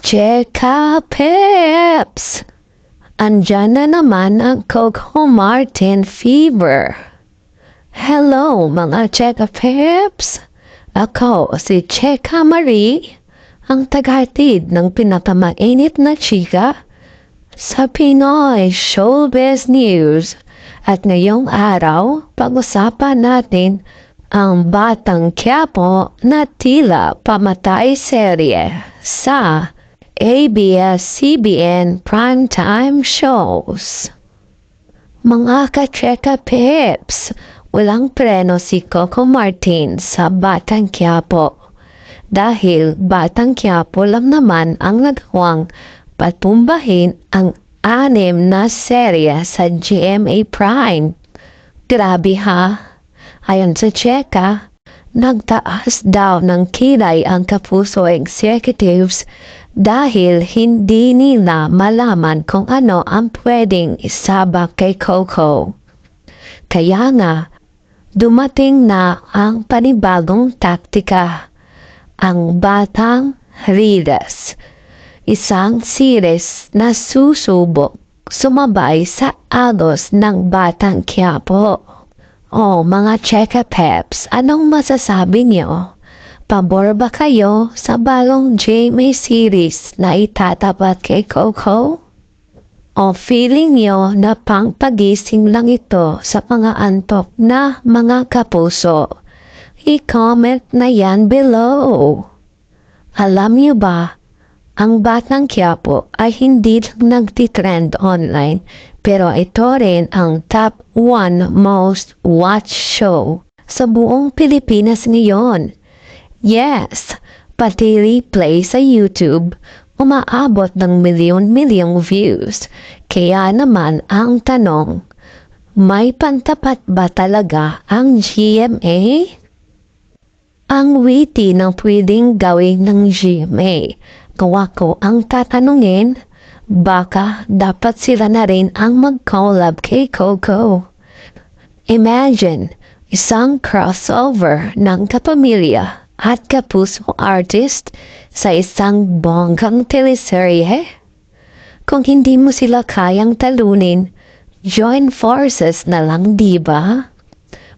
Cheka Peps! Andyan na naman ang Coco Martin fever. Hello mga Cheka Peps! Ako si Cheka Marie, ang tagahatid ng pinakamainit na chika sa Pinoy Showbiz News. At ngayong araw, pag-usapan natin ang Batang Quiapo na tila pamatay serye sa ABS-CBN primetime shows. Mga ka-Cheka Peps, walang preno si Coco Martin sa Batang Quiapo. Dahil Batang Quiapo lang naman ang nagawang patumbahin ang 6 na serye sa GMA Prime. Grabe ha? Ayon sa Cheka, nagtaas daw ng kilay ang Kapuso executives dahil hindi nila malaman kung ano ang pwedeng isabak kay Coco. Kaya nga, dumating na ang panibagong taktika, ang Batang Riles, isang series na susubok sumabay sa agos ng Batang Quiapo. O mga Cheka Peps, anong masasabi niyo? Pabor ba kayo sa bagong GMA series na itatapat kay Coco? O feeling niyo na pangpagising lang ito sa mga antok na mga kapuso? I-comment na yan below. Alam niyo ba, ang Batang Quiapo ay hindi lang nagtitrend online, pero ito rin ang top 1 most watched show sa buong Pilipinas ngayon. Yes, pati replay sa YouTube, umaabot ng milyon-milyong views. Kaya naman ang tanong, may pantapat ba talaga ang GMA? Ang witty ng pwedeng gawin ng GMA. Kung ako ang tatanungin, baka dapat sila na rin ang mag-collab kay Coco. Imagine, isang crossover ng kapamilya at kapuso artist sa isang bonggang teleserye. Kung hindi mo sila kayang talunin, join forces na lang, diba?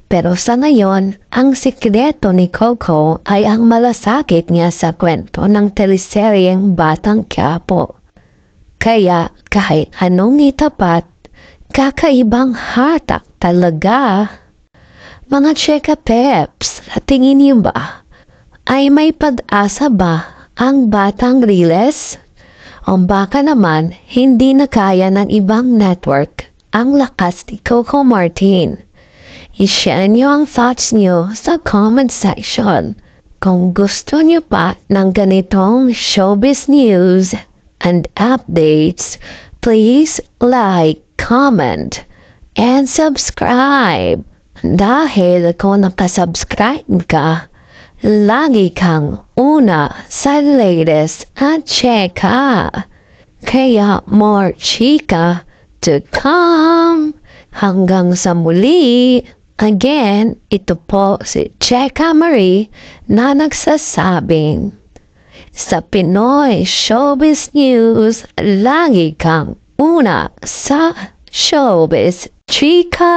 Pero sa ngayon, ang sikreto ni Coco ay ang malasakit niya sa kwento ng teleseryeng Batang Quiapo. Kaya kahit anong itapat, kakaibang hatak talaga. Mga Cheka Peps, tingin niyo ba? Ay may pag-asa ba ang Batang Riles? O baka naman hindi na kaya ng ibang network ang lakas ni Coco Martin? I-share niyo ang thoughts niyo sa comment section. Kung gusto niyo pa ng ganitong showbiz news and updates, please like, comment, and subscribe. Dahil kung nakasubscribe ka, lagi kang una sa latest at cheka. Kaya more chika to come. Hanggang sa muli. Again, ito po si Cheka Marie na nagsasabing, sa Pinoy Showbiz News, lagi kang una sa showbiz chika!